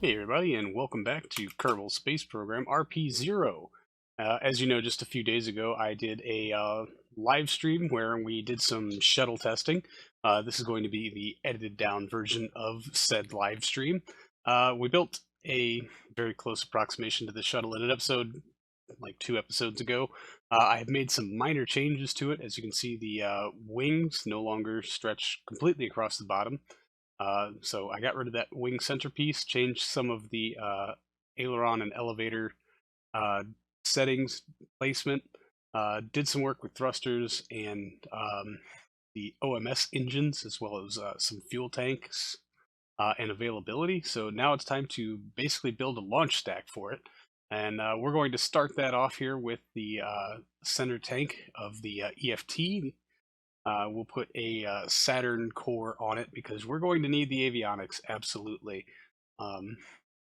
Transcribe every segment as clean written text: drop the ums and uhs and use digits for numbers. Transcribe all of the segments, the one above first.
Hey everybody, and welcome back to Kerbal Space Program RP-0. As you know, just a few days ago I did a live stream where we did some shuttle testing. This is going to be the edited down version of said live stream. We built a very close approximation to the shuttle in an episode like 2 episodes ago. I have made some minor changes to it. As you can see, the wings no longer stretch completely across the bottom. So I got rid of that wing centerpiece, changed some of the aileron and elevator settings, placement, did some work with thrusters and the OMS engines, as well as some fuel tanks and availability. So now it's time to basically build a launch stack for it. And we're going to start that off here with the center tank of the EFT. We'll put a Saturn core on it because we're going to need the avionics, absolutely. And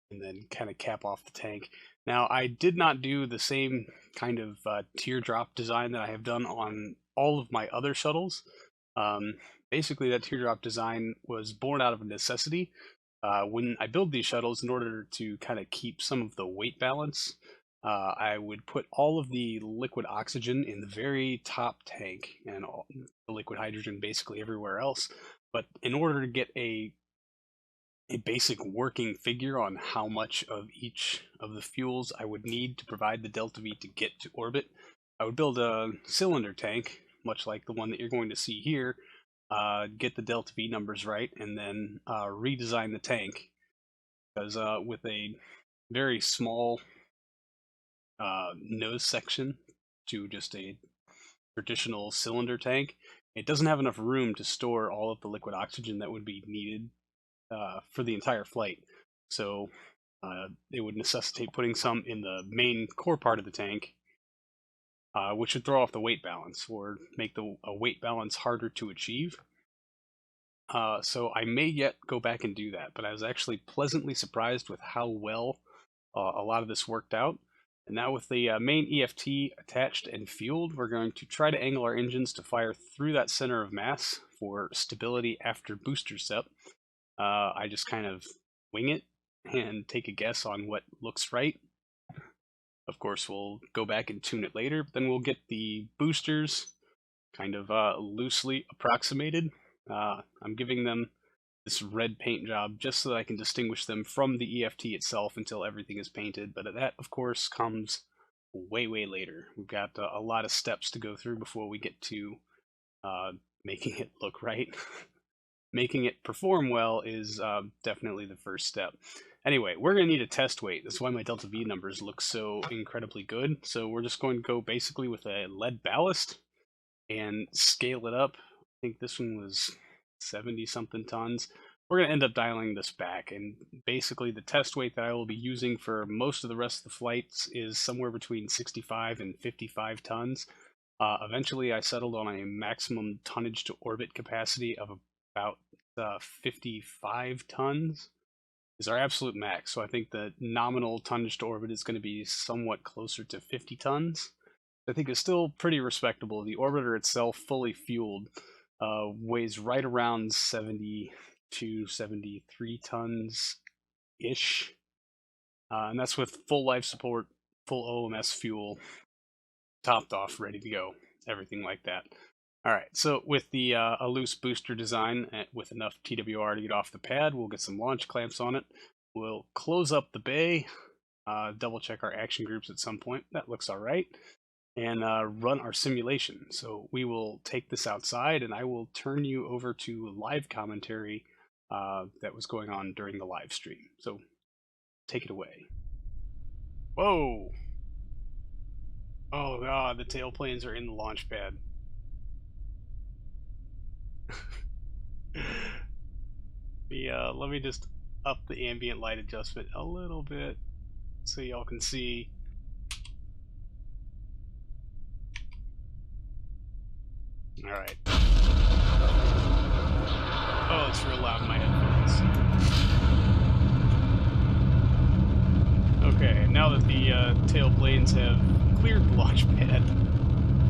then kind of cap off the tank. Now, I did not do the same kind of teardrop design that I have done on all of my other shuttles. Basically, that teardrop design was born out of a necessity. When I build these shuttles, in order to kind of keep some of the weight balance, I would put all of the liquid oxygen in the very top tank and all the liquid hydrogen basically everywhere else. But in order to get a basic working figure on how much of each of the fuels I would need to provide the Delta V to get to orbit, I would build a cylinder tank, much like the one that you're going to see here, get the Delta V numbers right, and then redesign the tank. Because with a very small nose section to just a traditional cylinder tank, it doesn't have enough room to store all of the liquid oxygen that would be needed for the entire flight. So it would necessitate putting some in the main core part of the tank, which would throw off the weight balance or make the weight balance harder to achieve. So I may yet go back and do that, but I was actually pleasantly surprised with how well a lot of this worked out. And now with the main EFT attached and fueled, we're going to try to angle our engines to fire through that center of mass for stability after booster step. I just kind of wing it and take a guess on what looks right. Of course, we'll go back and tune it later, but then we'll get the boosters kind of loosely approximated. I'm giving them this red paint job just so that I can distinguish them from the EFT itself until everything is painted, but that of course comes way later. We've got a lot of steps to go through before we get to making it look right. Making it perform well is definitely the first step. Anyway, we're going to need a test weight. That's why my Delta V numbers look so incredibly good. So we're just going to go basically with a lead ballast and scale it up. I think this one was 70 something tons. We're going to end up dialing this back, and basically the test weight that I will be using for most of the rest of the flights is somewhere between 65 and 55 tons. Eventually I settled on a maximum tonnage to orbit capacity of about 55 tons is our absolute max. So I think the nominal tonnage to orbit is going to be somewhat closer to 50 tons. I think it's still pretty respectable. The orbiter itself, fully fueled, weighs right around 72, 73 tons-ish. And that's with full life support, full OMS fuel, topped off, ready to go, everything like that. Alright, so with the a loose booster design with enough TWR to get off the pad, we'll get some launch clamps on it. We'll close up the bay, double check our action groups at some point. That looks alright. And run our simulation. So we will take this outside and I will turn you over to live commentary that was going on during the live stream. So take it away. Whoa! Oh god, the tailplanes are in the launch pad. Let me just up the ambient light adjustment a little bit so y'all can see. Alright. Oh, it's real loud in my headphones. Okay, now that the tailplanes have cleared the launch pad,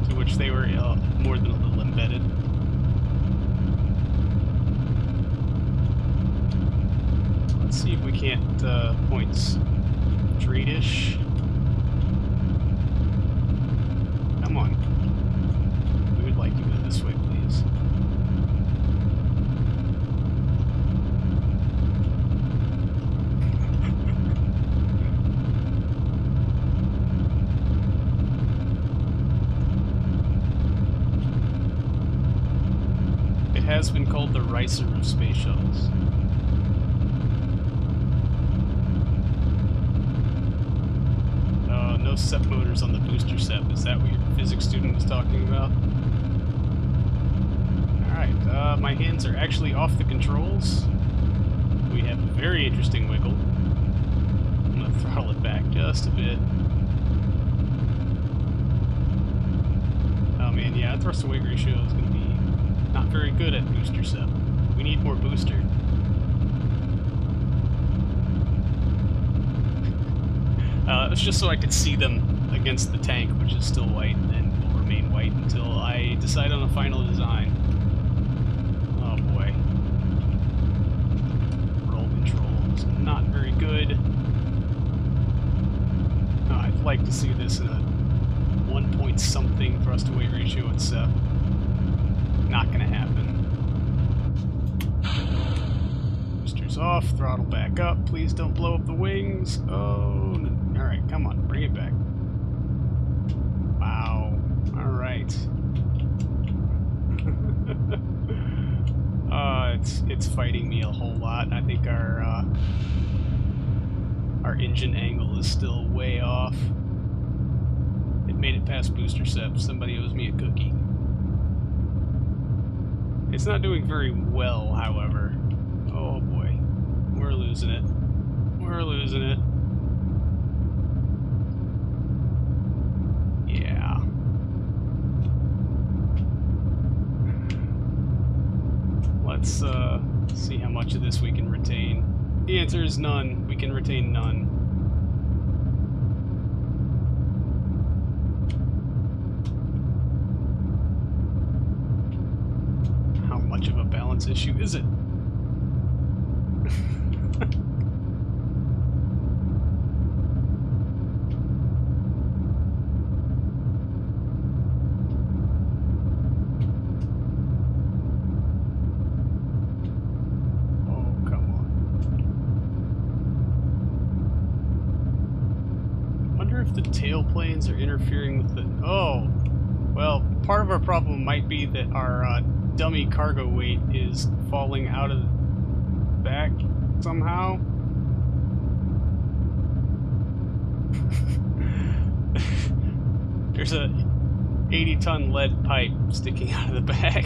to which they were more than a little embedded. Let's see if we can't can't point straightish. Come on. We would like to go this way, please. It has been called the Ricer of space shuttles. No SEP motors on the booster SEP. Is that what your physics student was talking about? Alright, my hands are actually off the controls. We have a very interesting wiggle. I'm gonna throttle it back just a bit. Oh man, yeah, thrust to weight ratio is gonna be not very good at booster SEP. We need more booster. It's just so I could see them against the tank, which is still white and will remain white until I decide on a final design. Oh boy. Roll control is not very good. I'd like to see this in a 1 point something thrust to weight ratio at SEP. Not gonna happen. Boosters off, throttle back up. Please don't blow up the wings. Oh, no. Alright, come on, bring it back. Wow. Alright. It's fighting me a whole lot. I think our engine angle is still way off. It made it past booster SEP. Somebody owes me a cookie. It's not doing very well, however. Oh boy. We're losing it. We're losing it. Yeah. Let's see how much of this we can retain. The answer is none. We can retain none. How much of a balance issue is it? The tail planes are interfering with the... Oh! Well, part of our problem might be that our dummy cargo weight is falling out of the back somehow. There's a 80-ton lead pipe sticking out of the back.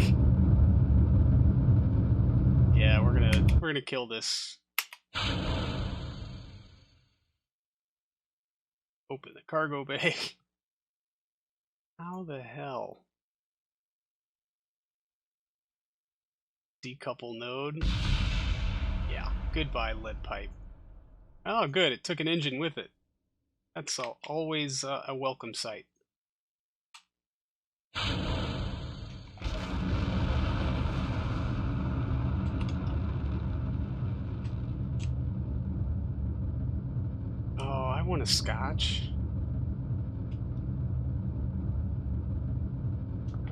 Yeah, we're gonna kill this. Open the cargo bay. How the hell? Decouple node. Yeah, goodbye lead pipe. Oh good, it took an engine with it. That's always a welcome sight. Oh, I want a scotch.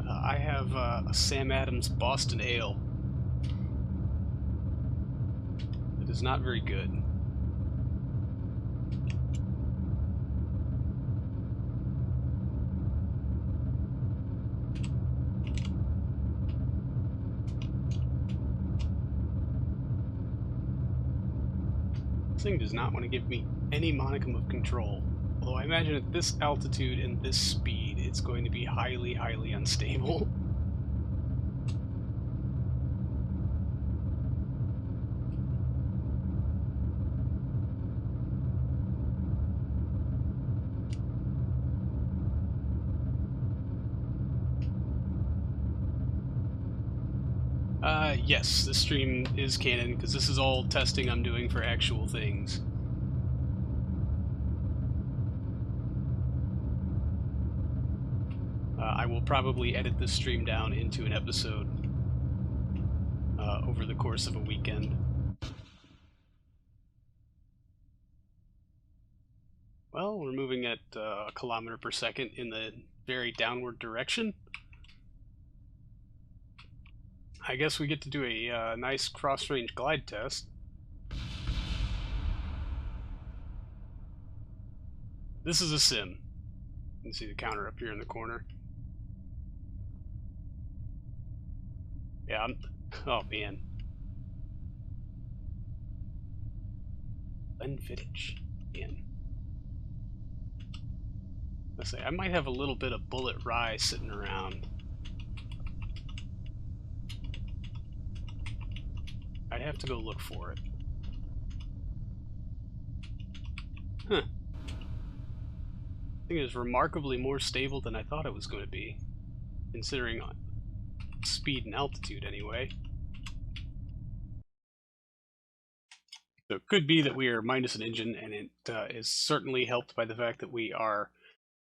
I have a Sam Adams Boston Ale. It is not very good. This thing does not want to give me any modicum of control. Although I imagine at this altitude and this speed, it's going to be highly, highly unstable. Yes, this stream is canon, because this is all testing I'm doing for actual things. I will probably edit this stream down into an episode over the course of a weekend. Well, we're moving at a kilometer per second in the very downward direction. I guess we get to do a nice cross-range glide test. This is a sim. You can see the counter up here in the corner. Yeah, oh man. Unfittage. Man. Let's say I might have a little bit of bullet rye sitting around. I'd have to go look for it. Huh. I think it is remarkably more stable than I thought it was going to be, considering speed and altitude anyway. So it could be that we are minus an engine, and it is certainly helped by the fact that we are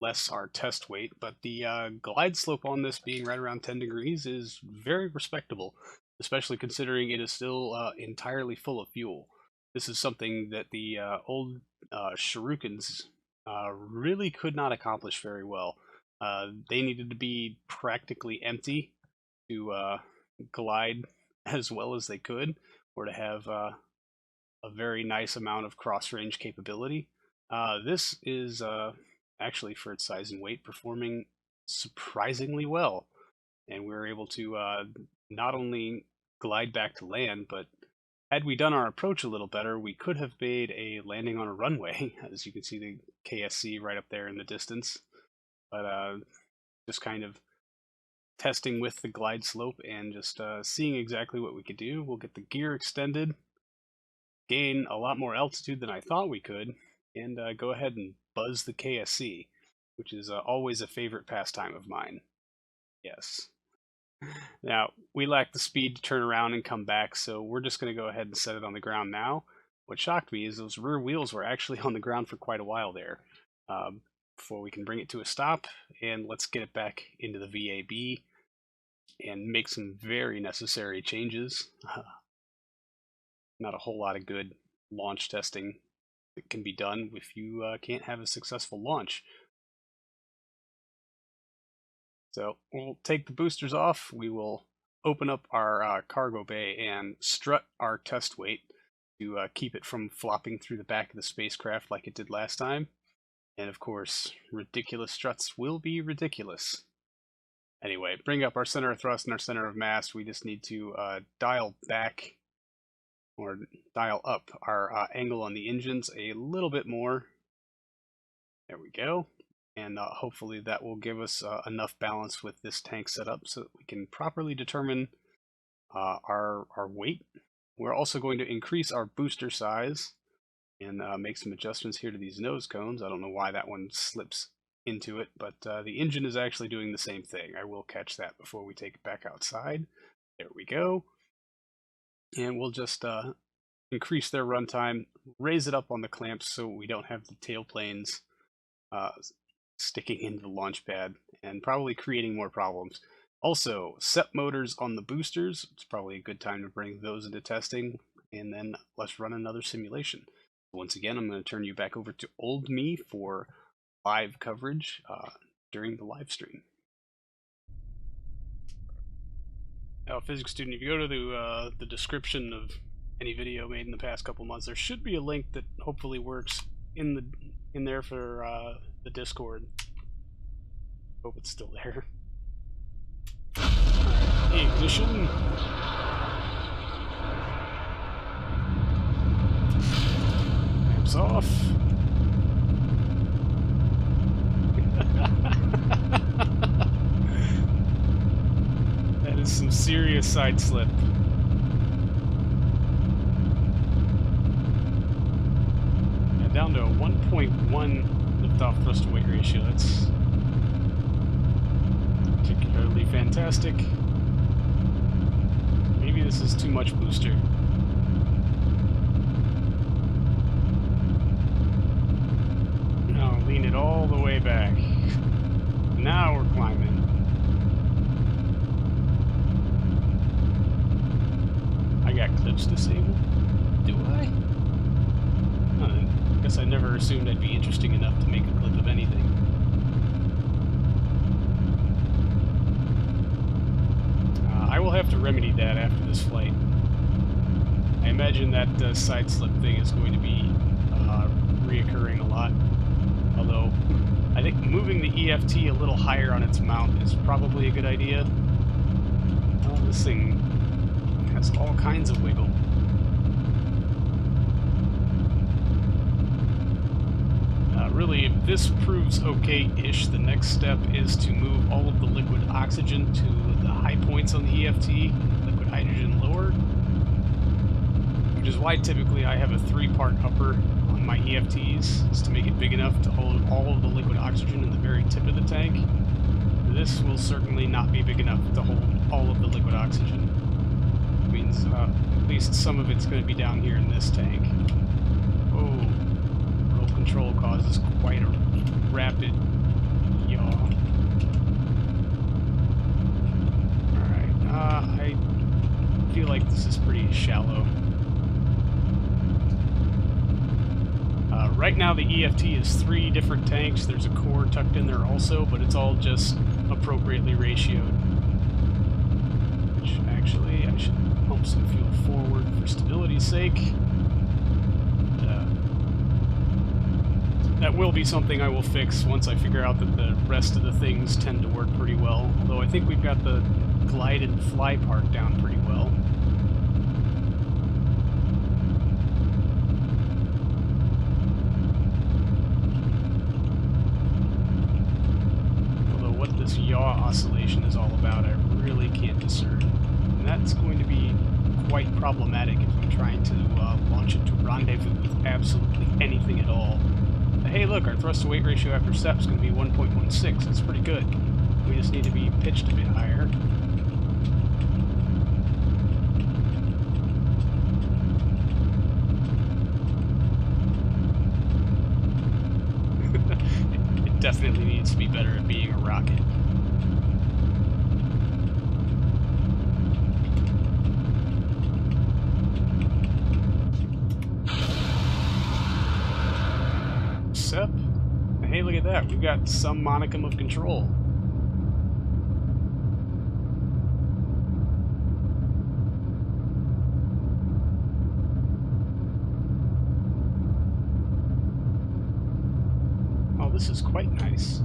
less our test weight, but the glide slope on this being right around 10 degrees is very respectable, especially considering it is still entirely full of fuel. This is something that the old Shurikens really could not accomplish very well. They needed to be practically empty to glide as well as they could, or to have a very nice amount of cross-range capability. This is actually, for its size and weight, performing surprisingly well, and we were able to not only glide back to land, but had we done our approach a little better, we could have made a landing on a runway. As you can see the KSC right up there in the distance. But just kind of testing with the glide slope and just seeing exactly what we could do. We'll get the gear extended, gain a lot more altitude than I thought we could, and go ahead and buzz the KSC, which is always a favorite pastime of mine. Yes. Now, we lack the speed to turn around and come back, so we're just going to go ahead and set it on the ground now. What shocked me is those rear wheels were actually on the ground for quite a while there, before we can bring it to a stop, and let's get it back into the VAB and make some very necessary changes. Not a whole lot of good launch testing that can be done if you can't have a successful launch. So we'll take the boosters off, we will open up our cargo bay and strut our test weight to keep it from flopping through the back of the spacecraft like it did last time. And of course, ridiculous struts will be ridiculous. Anyway, bring up our center of thrust and our center of mass. We just need to dial back, or dial up our angle on the engines a little bit more. There we go. And hopefully that will give us enough balance with this tank setup so that we can properly determine our weight. We're also going to increase our booster size and make some adjustments here to these nose cones. I don't know why that one slips into it, but the engine is actually doing the same thing. I will catch that before we take it back outside. There we go. And we'll just increase their runtime, raise it up on the clamps so we don't have the tail planes sticking into the launch pad and probably creating more problems. Also, SEP motors on the boosters. It's probably a good time to bring those into testing, and then let's run another simulation. Once again, I'm going to turn you back over to old me for live coverage during the live stream. Now, physics student, if you go to the description of any video made in the past couple months, there should be a link that hopefully works in there for the Discord. Hope it's still there. Ignition. Lamps off. That is some serious side slip. Yeah, down to a 1.1 lift-off thrust-to-weight ratio. That's particularly fantastic. Maybe this is too much booster. Now lean it all the way back. Now we're climbing. I got clips disabled. Do I? Guess I never assumed I'd be interesting enough to make a clip of anything. I will have to remedy that after this flight. I imagine that side slip thing is going to be reoccurring a lot. Although, I think moving the EFT a little higher on its mount is probably a good idea. This thing has all kinds of wiggle. Really, if this proves okay-ish, the next step is to move all of the liquid oxygen to the high points on the EFT, and liquid hydrogen lower. Which is why typically I have a 3-part upper on my EFTs, is to make it big enough to hold all of the liquid oxygen in the very tip of the tank. This will certainly not be big enough to hold all of the liquid oxygen. It means at least some of it's going to be down here in this tank. Whoa. Roll control causes quite a rapid yaw. Alright, I feel like this is pretty shallow. Right now the EFT is 3 different tanks. There's a core tucked in there also, but it's all just appropriately ratioed. Which, actually, I should pump some fuel forward for stability's sake. That will be something I will fix once I figure out that the rest of the things tend to work pretty well. Although I think we've got the glide and fly part down pretty well. Yaw oscillation is all about, I really can't discern. And that's going to be quite problematic if I'm trying to launch it to rendezvous with absolutely anything at all. But hey look, our thrust to weight ratio after SEP is going to be 1.16, that's pretty good. We just need to be pitched a bit higher. It definitely needs to be better at being a rocket. SEP. Hey, look at that. We've got some modicum of control. Oh, this is quite nice.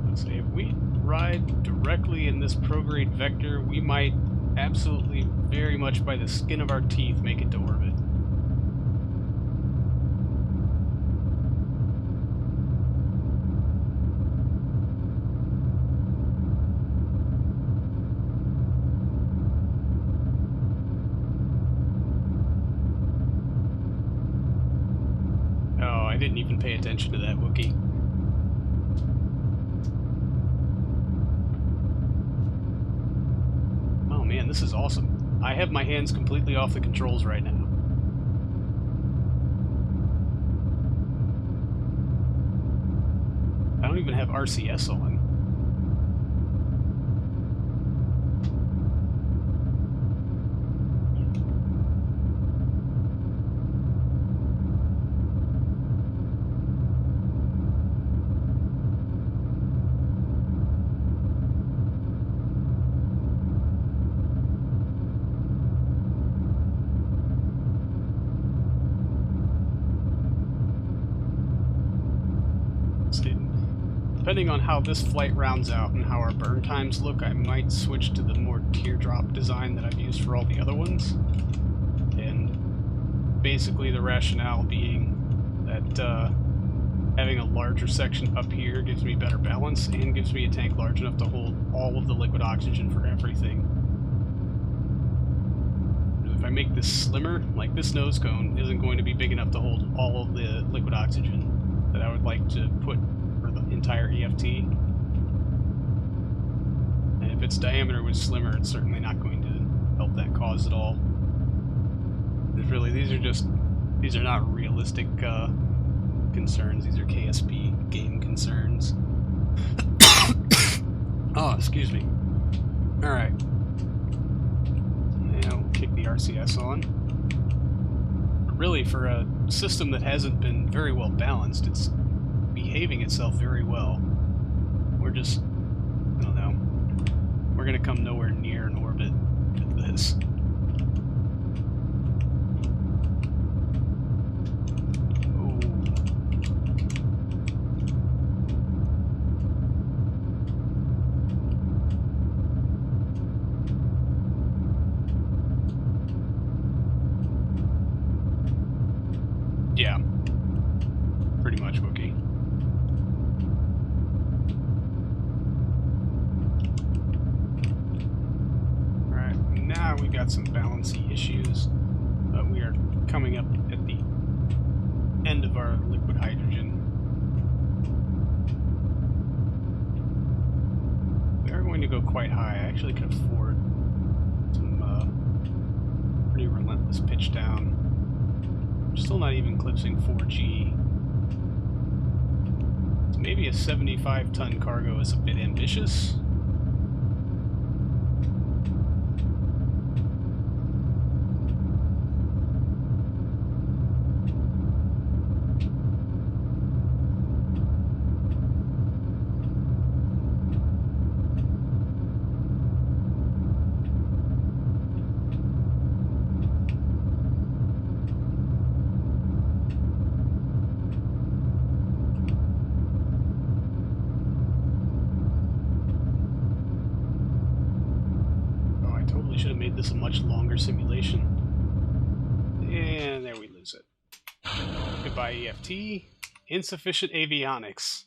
Let's say if we ride directly in this prograde vector, we might absolutely very much by the skin of our teeth make it to orbit. Oh, I didn't even pay attention to that Wookiee. Man, this is awesome. I have my hands completely off the controls right now. I don't even have RCS on. Depending on how this flight rounds out and how our burn times look, I might switch to the more teardrop design that I've used for all the other ones. And basically the rationale being that having a larger section up here gives me better balance and gives me a tank large enough to hold all of the liquid oxygen for everything. If I make this slimmer, like this nose cone isn't going to be big enough to hold all of the liquid oxygen that I would like to put for the entire EFT. And if its diameter was slimmer, it's certainly not going to help that cause at all. Because really, these are not realistic concerns. These are KSP game concerns. Oh, excuse me. Alright. Now we'll kick the RCS on. But really, for a system that hasn't been very well balanced, it's behaving itself very well. We're just, I don't know, we're going to come nowhere near an orbit with this. Oh. Yeah. Pretty much, Wookie. Alright, now we got some balancy issues, but we are coming up at the end of our liquid hydrogen. We are going to go quite high. I actually could afford some pretty relentless pitch down. We're still not even eclipsing 4G. So maybe a 75-ton cargo is a bit ambitious. Oh, I totally should have made this a much longer simulation. And there we lose it. Goodbye, EFT. Insufficient avionics.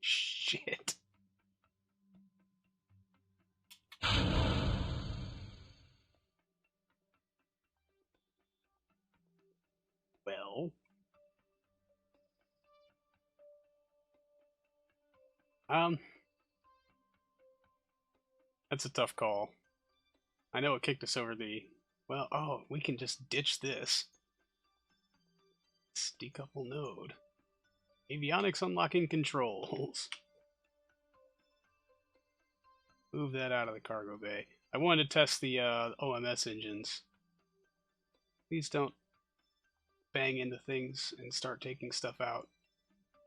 Shit. Well. That's a tough call. I know it kicked us over the... Well, oh, we can just ditch this. Let's decouple node. Avionics unlocking controls. Move that out of the cargo bay. I wanted to test the OMS engines. Please don't bang into things and start taking stuff out.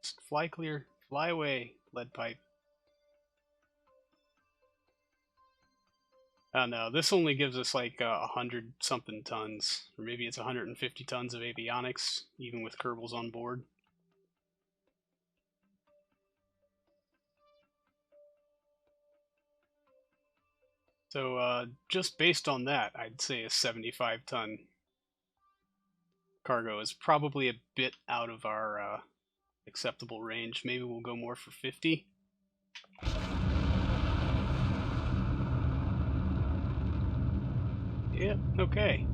Just fly clear. Fly away, lead pipe. Oh no, this only gives us like 100 something tons. Or maybe it's 150 tons of avionics, even with Kerbals on board. So just based on that, I'd say a 75-ton cargo is probably a bit out of our acceptable range. Maybe we'll go more for 50. Yep, okay.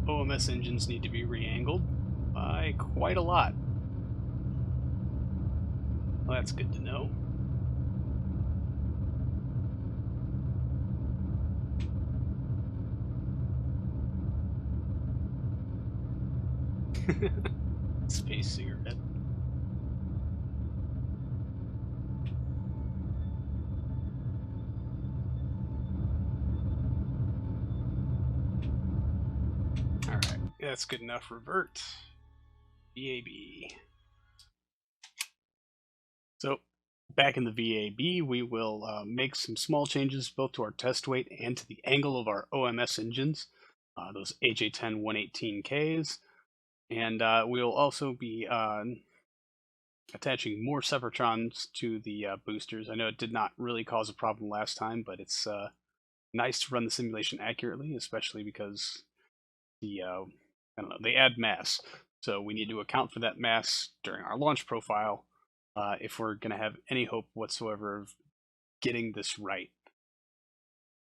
OMS engines need to be re-angled by quite a lot. Well, that's good to know. Space cigarette. Alright, that's good enough. Revert. VAB. So, back in the VAB, we will make some small changes both to our test weight and to the angle of our OMS engines, those AJ10 118Ks. And we'll also be attaching more Separatrons to the boosters. I know it did not really cause a problem last time, but it's nice to run the simulation accurately, especially because the I don't know, they add mass, so we need to account for that mass during our launch profile if we're going to have any hope whatsoever of getting this right.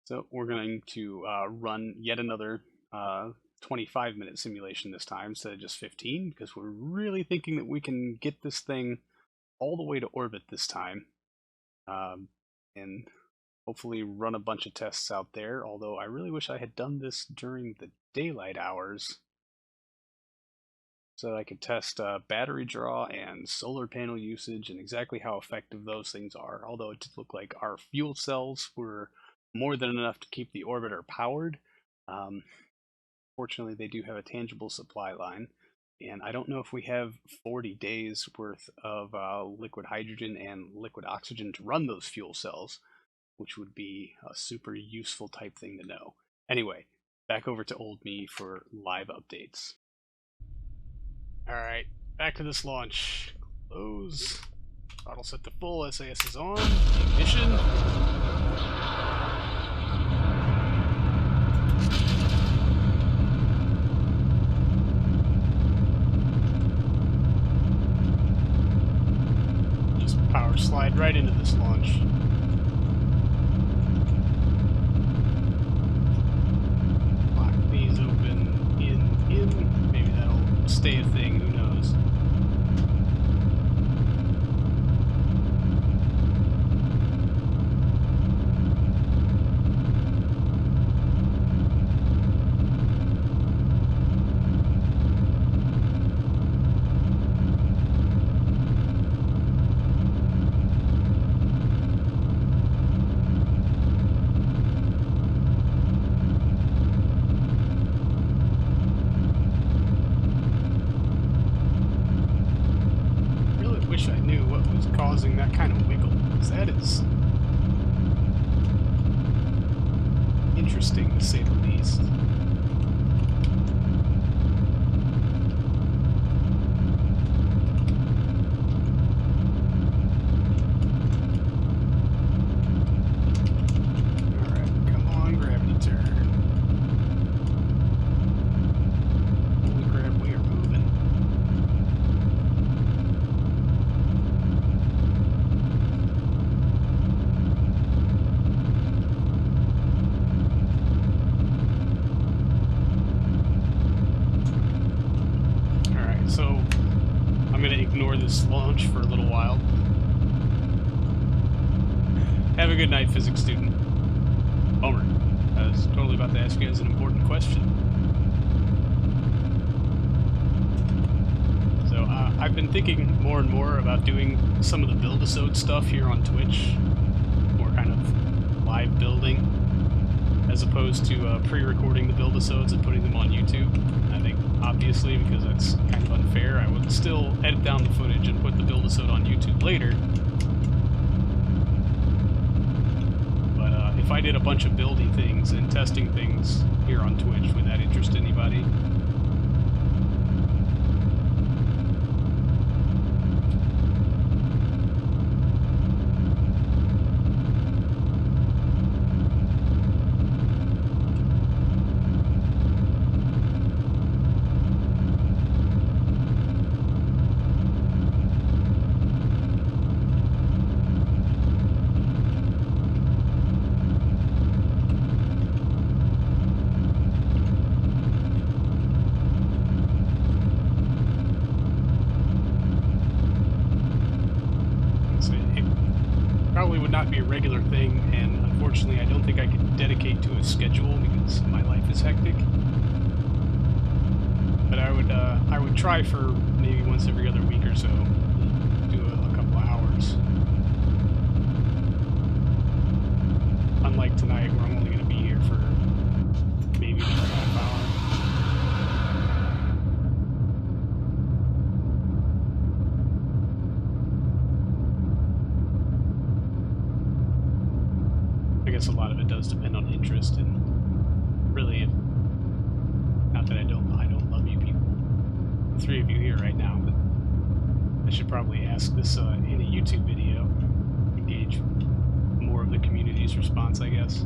So we're going to run yet another 25-minute simulation this time instead of just 15, because we're really thinking that we can get this thing all the way to orbit this time, and hopefully run a bunch of tests out there, although I really wish I had done this during the daylight hours so I could test battery draw and solar panel usage and exactly how effective those things are, although it did look like our fuel cells were more than enough to keep the orbiter powered. Fortunately, they do have a tangible supply line, and I don't know if we have 40 days worth of liquid hydrogen and liquid oxygen to run those fuel cells, which would be a super useful type thing to know. Anyway, back over to old me for live updates. Alright, back to this launch. Close. Throttle set to full, SAS is on. Ignition. Just power slide right into this launch. Lock these open, in. Maybe that'll stay a thing, who knows. Wish I knew what was causing that kind of wiggle, because that is interesting to say the least. Alright, come on, gravity turn. Holy crap, we are moving. So I'm going to ignore this launch for a little while. Have a good night, physics student. Bummer. I was totally about to ask you guys an important question. So I've been thinking more and more about doing some of the build-a-sode stuff here on Twitch. More kind of live building, as opposed to pre-recording the build-a-sodes and putting them on YouTube. I think, obviously, because that's kind of unfair, I would still edit down the footage and put the build-a-sode on YouTube later. But if I did a bunch of buildy things and testing things here on Twitch, would that interest anybody? Probably would not be a regular thing, and unfortunately I don't think I could dedicate to a schedule because my life is hectic. But I would try for maybe once every other week or so, do a couple of hours. Unlike tonight, where I'm only going to be here for maybe another half hour. I guess a lot of it does depend on interest, and really, not that I don't love you people, the three of you here right now, but I should probably ask this in a YouTube video, engage more of the community's response, I guess.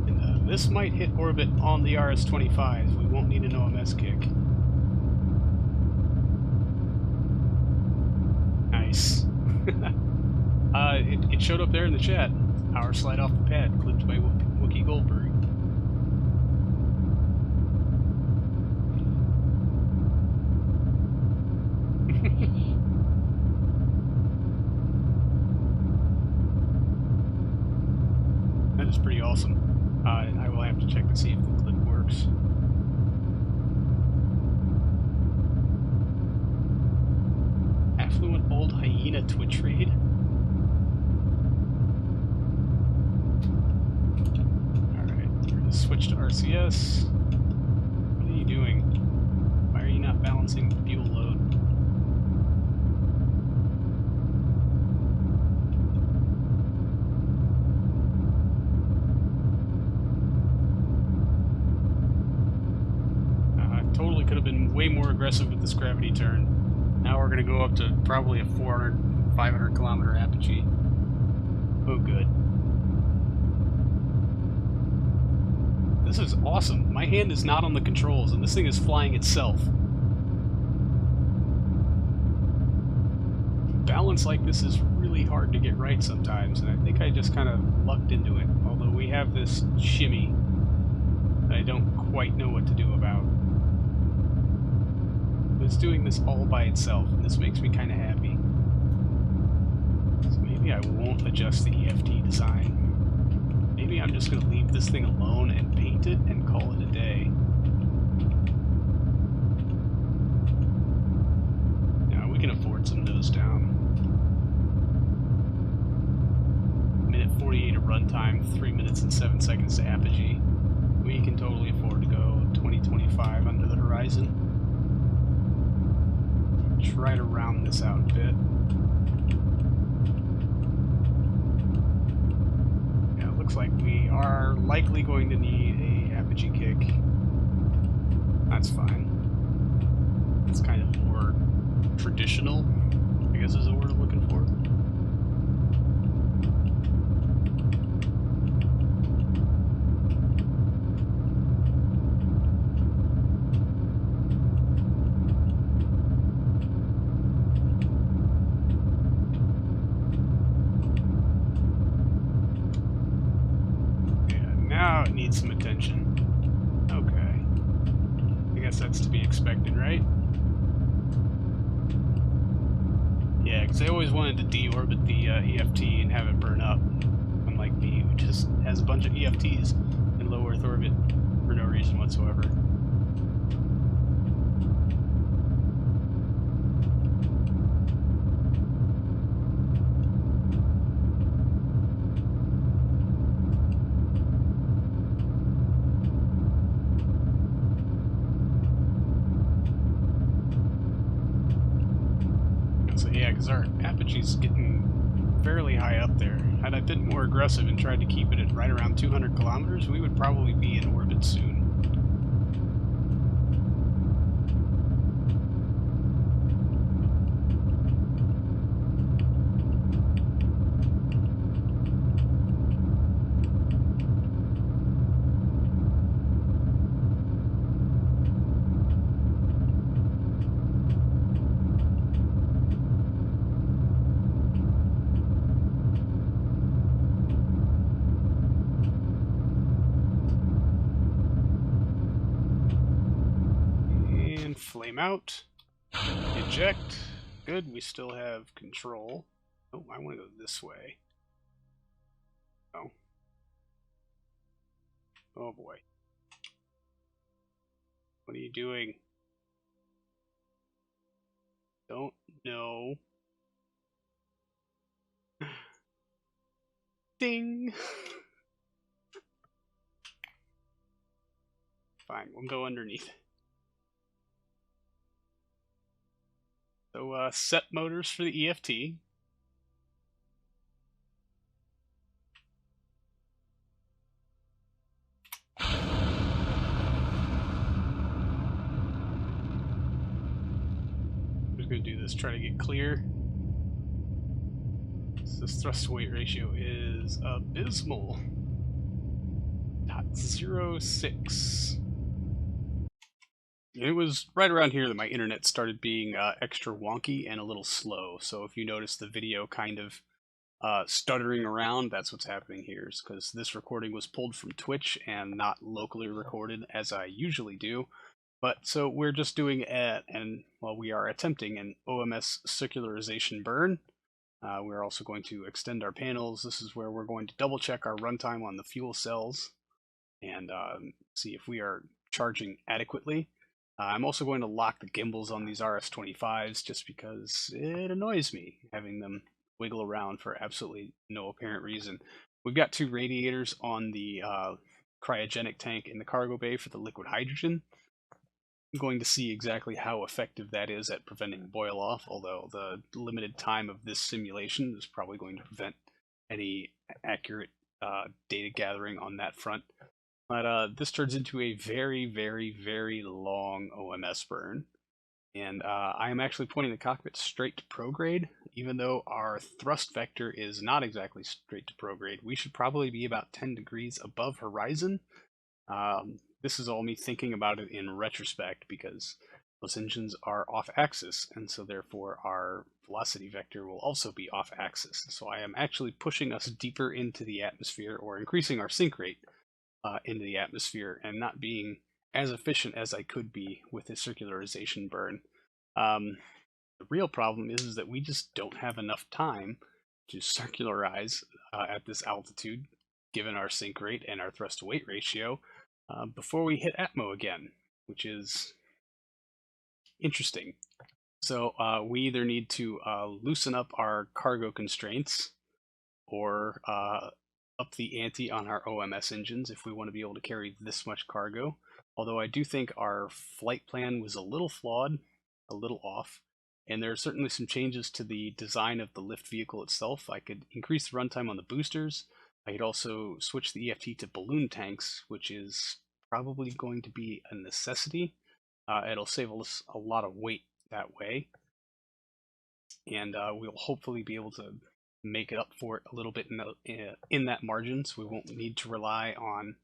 And this might hit orbit on the RS-25s. We won't need an OMS kick. Nice. It showed up there in the chat. Power slide off the pad, clipped by Wookie Goldberg. That is pretty awesome. I will have to check to see if the clip works. works. Affluent Old Hyena Twitch raid. Alright, we're going to switch to RCS. What are you doing? Why are you not balancing fuel load? Totally could have been way more aggressive with this gravity turn. Now we're going to go up to probably a 400, 500 kilometer apogee. Oh, good. This is awesome. My hand is not on the controls, and this thing is flying itself. Balance like this is really hard to get right sometimes, and I think I just kind of lucked into it. Although we have this shimmy that I don't quite know what to do about. But it's doing this all by itself, and this makes me kind of happy. So maybe I won't adjust the EFT design. Maybe I'm just going to leave this thing alone and paint it and call it a day. Now we can afford some nose down. Minute 48 of runtime, 3 minutes and 7 seconds to apogee. We can totally afford to go 2025 under the horizon. Try to round this out a bit. Yeah, it looks like we are likely going to need a apogee kick. That's fine. It's kind of more traditional, I guess is the word I'm looking for. Now it needs some attention. Okay. I guess that's to be expected, right? Yeah, because I always wanted to deorbit the EFT and have it burn up. Unlike me, who just has a bunch of EFTs in low Earth orbit for no reason whatsoever. So yeah, because our apogee's getting fairly high up there. Had I been more aggressive and tried to keep it at right around 200 kilometers, we would probably be in orbit soon. And flame out. Eject. Good, we still have control. Oh, I want to go this way. Oh. Oh boy. What are you doing? Don't know. Ding! Fine, we'll go underneath. So, set motors for the EFT. I'm just going to do this, try to get clear. So this thrust to weight ratio is abysmal. 0.06. It was right around here that my internet started being extra wonky and a little slow. So if you notice the video kind of stuttering around, that's what's happening here. Because this recording was pulled from Twitch and not locally recorded as I usually do. But so we're just doing we are attempting an OMS circularization burn. We're also going to extend our panels. This is where we're going to double check our runtime on the fuel cells. and see if we are charging adequately. I'm also going to lock the gimbals on these RS-25s just because it annoys me having them wiggle around for absolutely no apparent reason. We've got 2 radiators on the cryogenic tank in the cargo bay for the liquid hydrogen. I'm going to see exactly how effective that is at preventing boil off, although the limited time of this simulation is probably going to prevent any accurate data gathering on that front. But this turns into a very, very, very long OMS burn. And I am actually pointing the cockpit straight to prograde, even though our thrust vector is not exactly straight to prograde. We should probably be about 10 degrees above horizon. This is all me thinking about it in retrospect, because those engines are off-axis, and so therefore our velocity vector will also be off-axis. So I am actually pushing us deeper into the atmosphere, or increasing our sink rate into the atmosphere, and not being as efficient as I could be with a circularization burn. The real problem is that we just don't have enough time to circularize at this altitude, given our sink rate and our thrust to weight ratio, before we hit Atmo again, which is interesting. So we either need to loosen up our cargo constraints, or up the ante on our OMS engines if we want to be able to carry this much cargo. Although I do think our flight plan was a little flawed, a little off, and there are certainly some changes to the design of the lift vehicle itself. I could increase the runtime on the boosters. I could also switch the EFT to balloon tanks, which is probably going to be a necessity. It'll save us a lot of weight that way, and we'll hopefully be able to make it up for it a little bit in that margin, so we won't need to rely on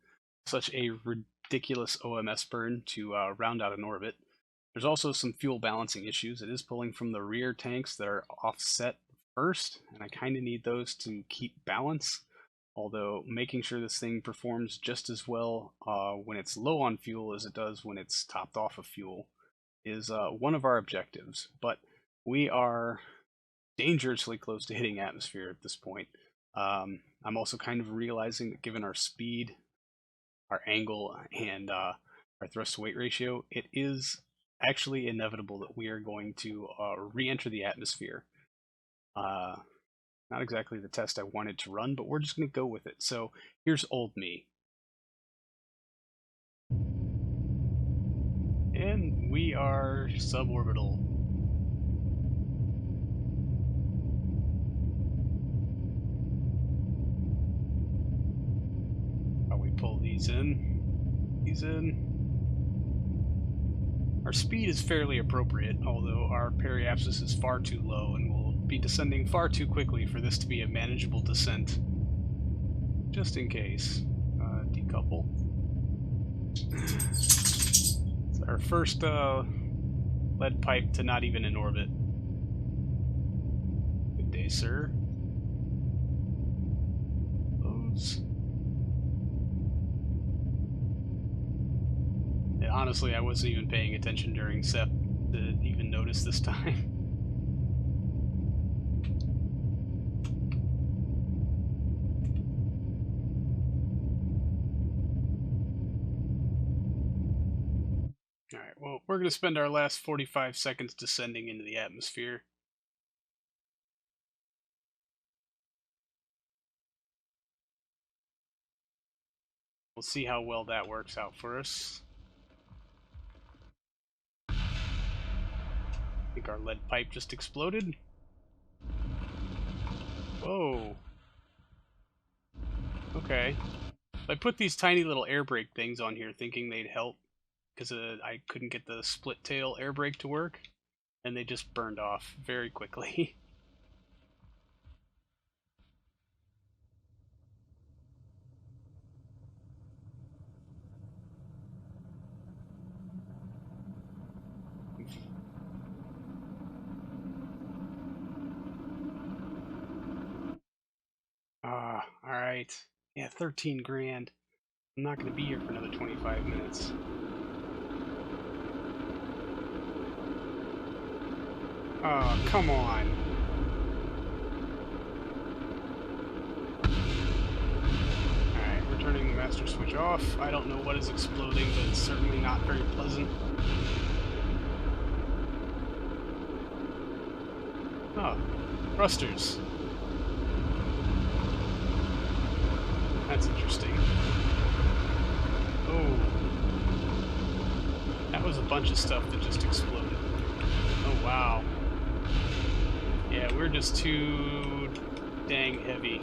such a ridiculous OMS burn to round out an orbit. There's also some fuel balancing issues. It is pulling from the rear tanks that are offset first, and I kind of need those to keep balance, although making sure this thing performs just as well when it's low on fuel as it does when it's topped off of fuel is one of our objectives. But we are dangerously close to hitting atmosphere at this point. I'm also kind of realizing that given our speed, our angle, and our thrust to weight ratio, it is actually inevitable that we are going to re-enter the atmosphere. Not exactly the test I wanted to run, but we're just going to go with it. So here's old me. And we are suborbital. Probably pull these in. Our speed is fairly appropriate, although our periapsis is far too low and will be descending far too quickly for this to be a manageable descent. Just in case. Decouple. It's our first lead pipe to not even in orbit. Good day, sir. Those. Yeah, honestly, I wasn't even paying attention during SEP to even notice this time. Alright, well, we're going to spend our last 45 seconds descending into the atmosphere. We'll see how well that works out for us. I think our lead pipe just exploded. Whoa. Okay. I put these tiny little air brake things on here thinking they'd help, because I couldn't get the split tail air brake to work, and they just burned off very quickly. Alright. Yeah, 13 grand. I'm not going to be here for another 25 minutes. Oh, come on. Alright, returning the capacitor switch off. I don't know what is exploding, but it's certainly not very pleasant. Oh, thrusters. That's interesting. Oh. That was a bunch of stuff that just exploded. Oh, wow. Yeah, we're just too dang heavy.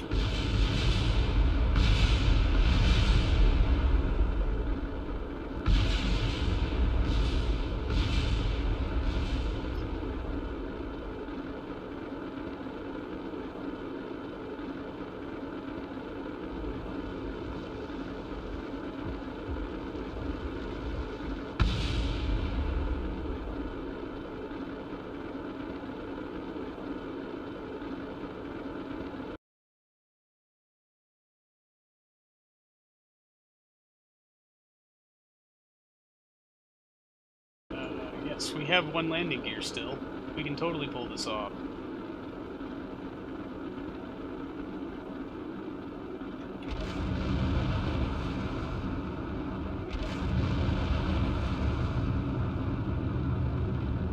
Yes, we have one landing gear still. We can totally pull this off.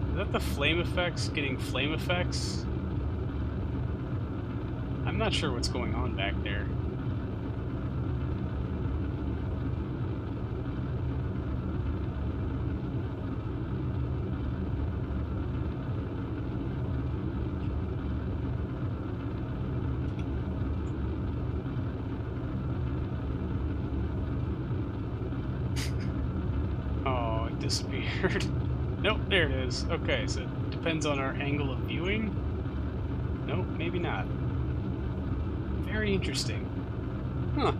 Is that the flame effects getting flame effects? I'm not sure what's going on back there. Oh, it disappeared. Nope, there it is. Okay, so it depends on our angle of viewing. Nope, maybe not. Very interesting. Huh.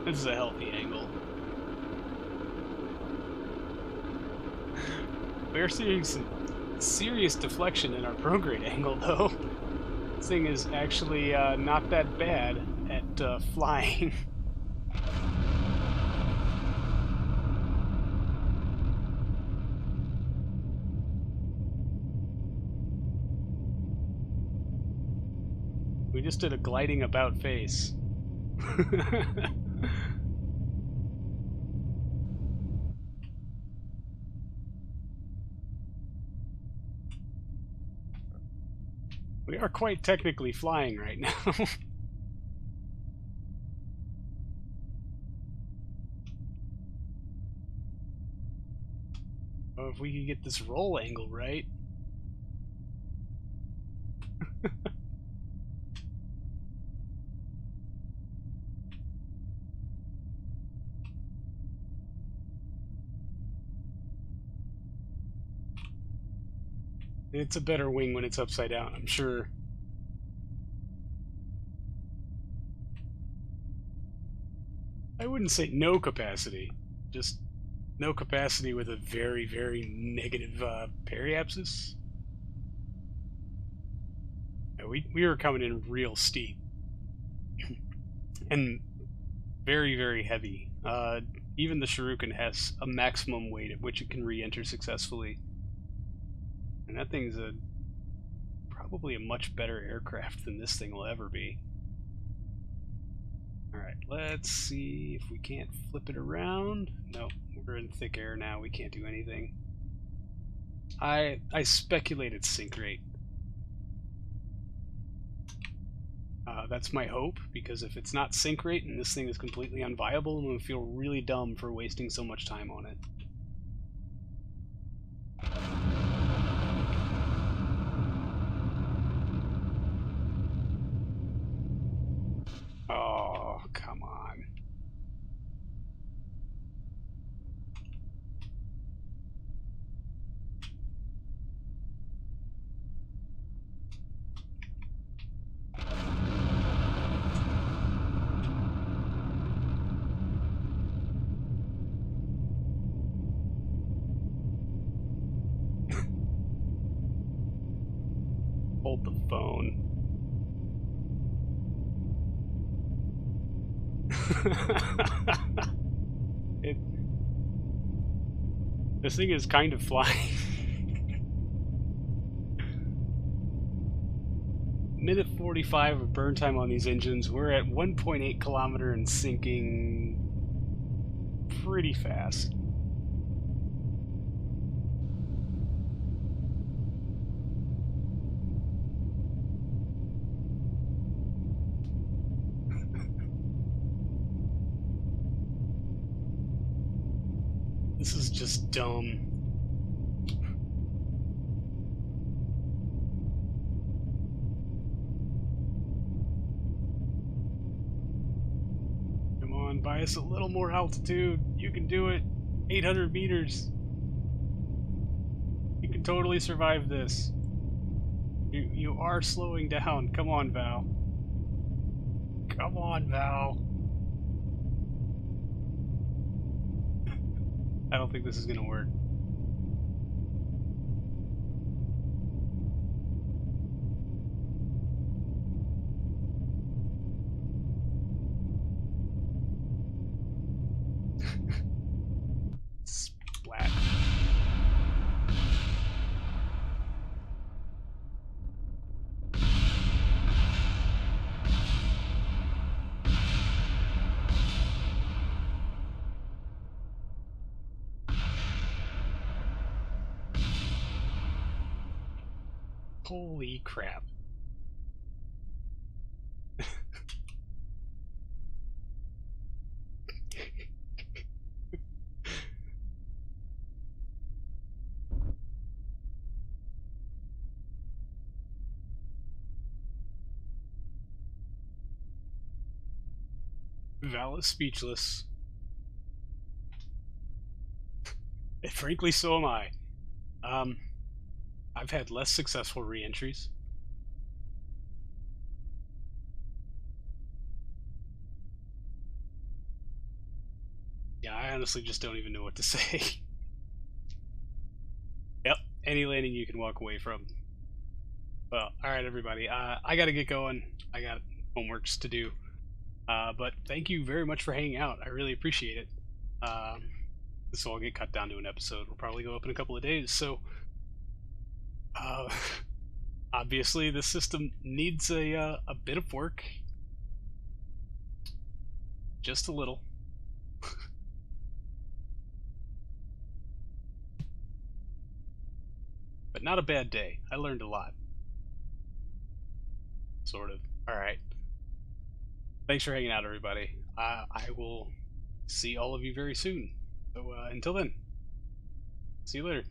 This is a healthy angle. We're seeing some serious deflection in our prograde angle, though. This thing is actually not that bad at flying. We just did a gliding about face. We are quite technically flying right now. Oh, if we could get this roll angle right. It's a better wing when it's upside down, I'm sure. I wouldn't say no capacity, just no capacity with a very, very negative periapsis. Yeah, we were coming in real steep. And very, very heavy. Even the Shuriken has a maximum weight at which it can re-enter successfully. And that thing's probably a much better aircraft than this thing will ever be. Alright, let's see if we can't flip it around. Nope, we're in thick air now, we can't do anything. I speculate it's sync rate. That's my hope, because if it's not sync rate and this thing is completely unviable, I'm going to feel really dumb for wasting so much time on it. Oh, come on. This thing is kind of flying. Minute 45 of burn time on these engines. We're at 1.8 kilometer and sinking pretty fast. This is just dumb. Come on, buy us a little more altitude. You can do it. 800 meters. You can totally survive this. You are slowing down. Come on, Val. Come on, Val. I don't think this is gonna work. Splat. Holy crap. Val is speechless. And frankly, so am I. I've had less successful re-entries. Yeah, I honestly just don't even know what to say. Yep, any landing you can walk away from. Well, alright everybody, I gotta get going. I got homeworks to do. But thank you very much for hanging out. I really appreciate it. This will all get cut down to an episode. We'll probably go up in a couple of days, so... obviously, this system needs a bit of work. Just a little. But not a bad day. I learned a lot. Sort of. Alright. Thanks for hanging out, everybody. I will see all of you very soon. So until then, see you later.